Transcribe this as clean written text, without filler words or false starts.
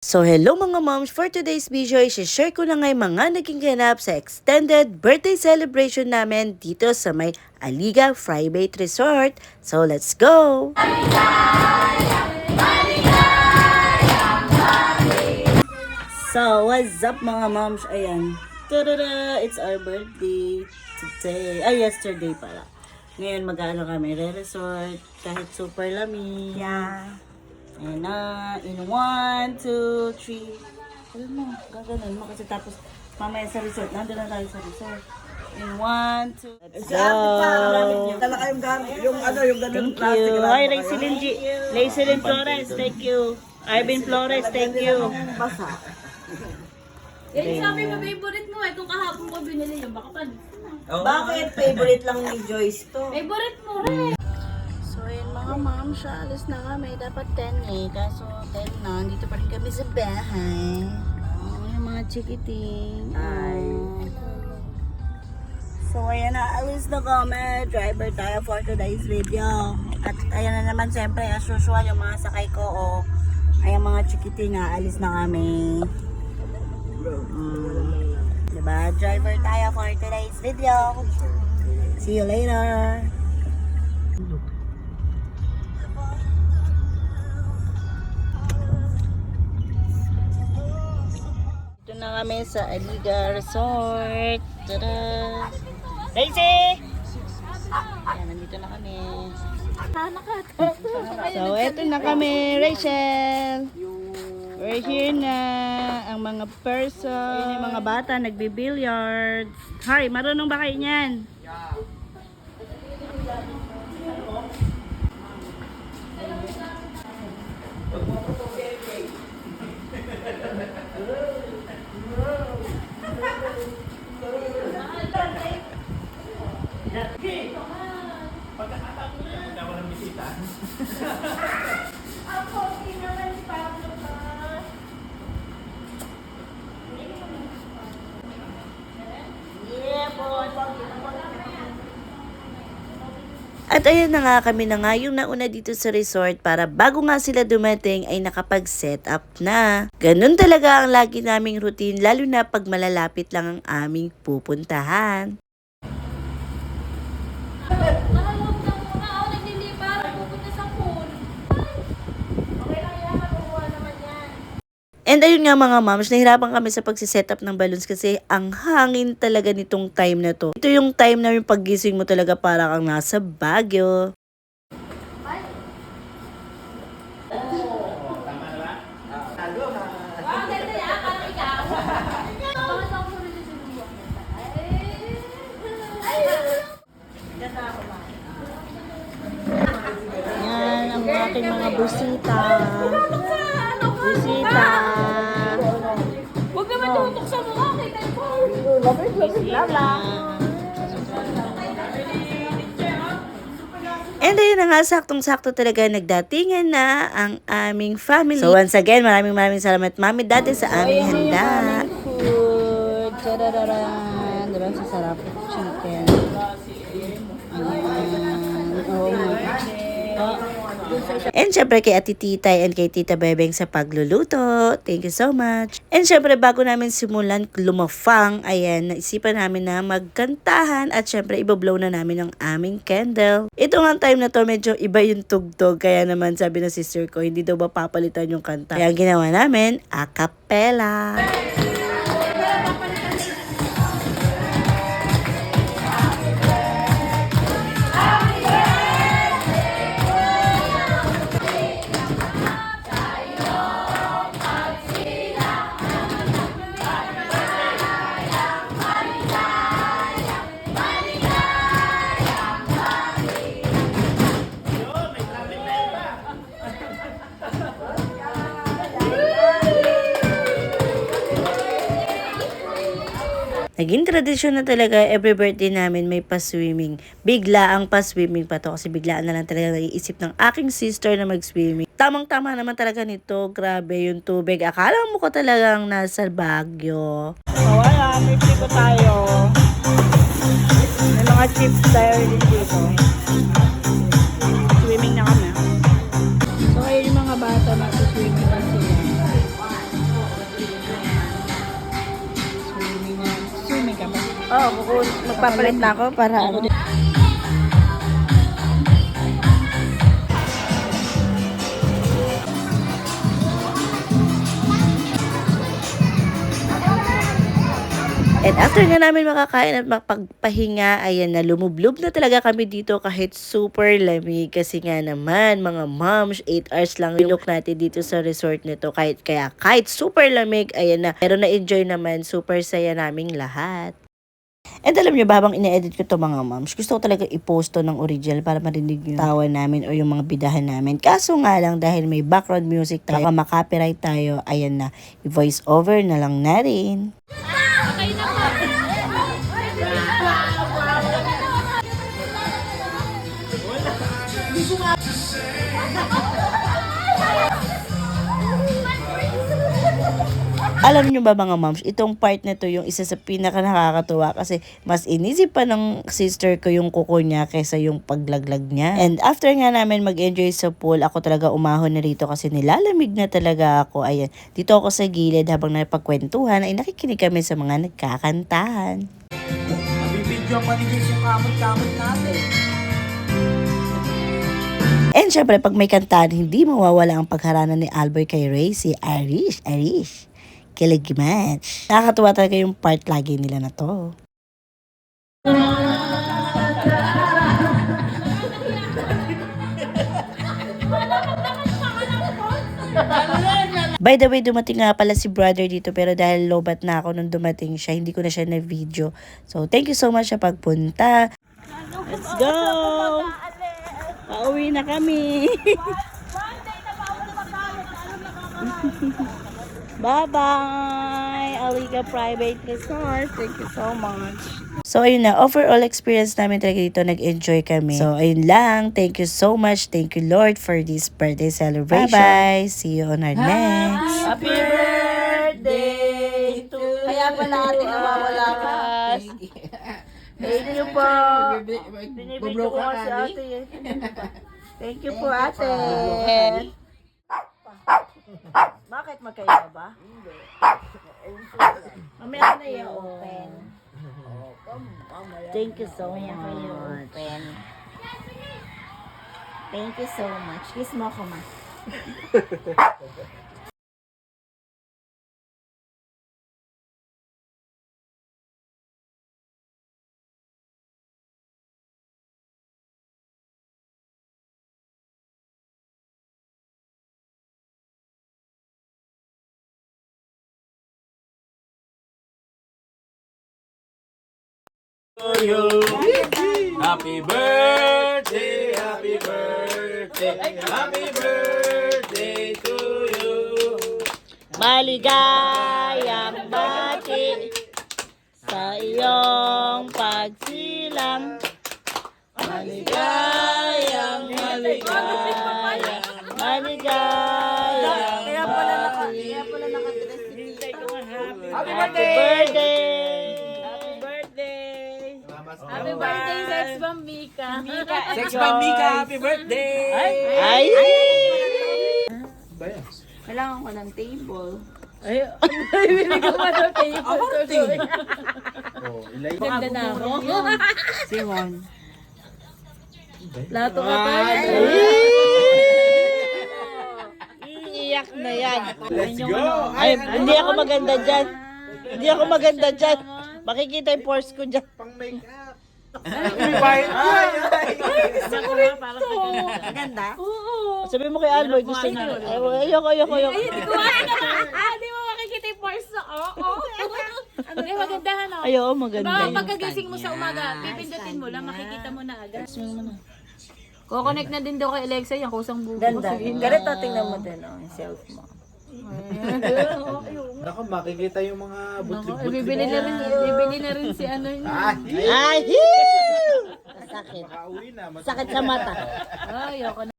So hello mga moms, for today's video, i-share ko na nga yung mga naging ganap sa extended birthday celebration namin dito sa may Aliga Frybait Resort. So let's go! So what's up mga moms? Ayan, tada! It's our birthday today. Yesterday pala. Ngayon mag-ano kami, re-resort kahit super lamig. Yeah. And in 1, 2, 3. Alam mo, gaganon mo kasi tapos mamaya sa resort. Nandun na tayo sa resort. In 1, 2, let's go! Dala kayong gamit. Yung ganun Thank you. Hi, Raycelyn Flores, thank you. Arvin Flores, thank you. Basa. Yan sabi mo, favorite mo eh. Kung kahapon ko binili yun, baka pa. Bakit favorite lang ni Joyce to? Favorite mo rin. So, yun mga ma'am, siya, alis na kami. Dapat 10 eh. Kaso 10 na. Dito pa rin kami sa bahay. Oh, yung mga chikiting. Ay. So, ayan na. Alis na kami. Driver tayo for today's video. At ayan na naman, siyempre, as usual, yung mga sakay ko. Oh, ayan mga chikiting na. Alis na kami. Diba? Driver tayo for today's video. See you later. Dito na kami sa Aliga Resort. Tada! Daisy! Ayan, nandito na kami. So, eto na kami, Rachel. We're here na. Ang mga person, yung mga bata, nagbi-billiard. Hi, marunong ba kayo niyan? At ayan na nga, kami na nga yung nauna dito sa resort para bago nga sila dumating ay nakapag-set up na. Ganun talaga ang lagi naming routine, lalo na pag malalapit lang ang aming pupuntahan. Nakalog na muna ako, naglilipat. Pupunta sa pool. Okay lang yan, matukuha naman yan. And ayun nga mga moms, nahirapan kami sa pagsiset up ng balloons kasi ang hangin talaga nitong time na to. Ito yung time na yung paggising mo talaga para kang nasa Baguio. Wow, ganda yan. Parang ikaw. Bakit ako rin sa sinubukan nito? Yan ang aking mga busita. Busita. Huwag naman tutok sa mukha. Kita yung pool. And ayun na nga, saktong-sakto talaga nagdatingan na ang aming family. So once again, maraming salamat Mami Dati sa aming handa. Food. Tadadaran. Diba sa sarap? Chicken. And syempre kay Ate Titay and kay Tita Bebeng sa pagluluto. Thank you so much. And syempre bago namin simulan lumafang, ayan, naisipan namin na magkantahan at syempre ibablow na namin ang aming candle. Ito nga time na to medyo iba yung tugtog, kaya naman sabi ng sister ko hindi daw ba papalitan yung kanta. Kaya ang ginawa namin, a cappella. Naging tradisyon na talaga, every birthday namin may pa-swimming. Bigla ang pa-swimming pa to kasi biglaan na lang talaga naiisip ng aking sister na mag-swimming. Tamang-tama naman talaga nito, grabe yung tubig. Akala mo ko talagang nasa Baguio. So ayan, may trip tayo. May mga chips tayo din dito. Swimming na kami. So ayun yung mga bata, nasa-swimming na sila. magpapalit na ako para ano. And after nga namin makakain at makapagpahinga, ayan na, lumublob na talaga kami dito kahit super lamig. Kasi nga naman, mga moms, 8 hours lang look natin dito sa resort nito. Kaya kahit super lamig, ayan na. Pero na-enjoy naman, super saya naming lahat. And alam nyo, habang ina-edit ko to mga moms, gusto ko talaga i-post to ng original para marinig yung tawa namin o yung mga bidahan namin. Kaso nga lang, dahil may background music tayo, baka makapiright tayo, ayan na, i-voice over na lang na rin. Okay na po. Alam nyo ba mga moms, itong part na to yung isa sa pinaka nakakatuwa kasi mas inisip pa ng sister ko yung kuko niya kaysa yung paglaglag niya. And after nga namin mag-enjoy sa pool, ako talaga umahon na rito kasi nilalamig na talaga ako. Ayan, dito ako sa gilid habang napagkwentuhan ay nakikinig kami sa mga nagkakantahan. Mabibidyo pa rin yung kamot-kamot natin. And syempre, pag may kantahan, hindi mawawala ang pagharana ni Alboy kay Ray, si Arish. Kilig match. Nakakatuwa talaga yung part lagi nila na to. By the way, dumating nga pala si brother dito pero dahil lobat na ako nung dumating siya, hindi ko na siya na-video. So, thank you so much sa pagpunta. Let's go! Pauwi na kami. Bye-bye! Aliga Private Resort. Thank you so much. So, ayun na. Overall experience namin talaga dito. Nag-enjoy kami. So, ayun lang. Thank you so much. Thank you, Lord, for this birthday celebration. Bye-bye! See you on our next. Happy birthday to you. Kaya pala ate nawawala ka. Thank you po. Binibidyo ko nga si ate. Thank you po, ate. Bakit magkaya ba? Hindi. Mamaya na yung open. Thank you so much. Thank you so much. Kiss mo ako, ma. Happy birthday, happy birthday, happy birthday to you. Maligayang bati sa iyong pagsilang. Maligayang Kaya pala nakadress si Tita. Happy birthday! Happy birthday, Sex Bambika. Sex Bambika, happy birthday! Ay! Kailangan ko ng table. Bili ko pa ng table. Oh, ilay. Ganda na ako. Si Juan. Lato ka tayo. Iiyak na yan. Let's go! Ay, hindi ako maganda dyan. Hindi ako maganda dyan. Makikita yung pores ko dyan. Pang make-up. Ay! Maganda? Oo. Sabi mo kay Alboy, gusto niya. Ayoko. Di ko di mo makikita yung pores na. Oo. Hindi, magandahan ako. Ayoko, maganda Baka yun. pagkagising mo sa umaga, pipindutin mo lang, makikita mo na agad. Ko-connect na din daw kay Alexa, yung kusang buko. Ganda. Ganito tingnan mo din yung self mo. Naku, makikita yung mga butlig-butlig. Bibili na rin si ano yun. Ay! Sakit. Makauwi na. Sakit sa mata. Ay, ako na.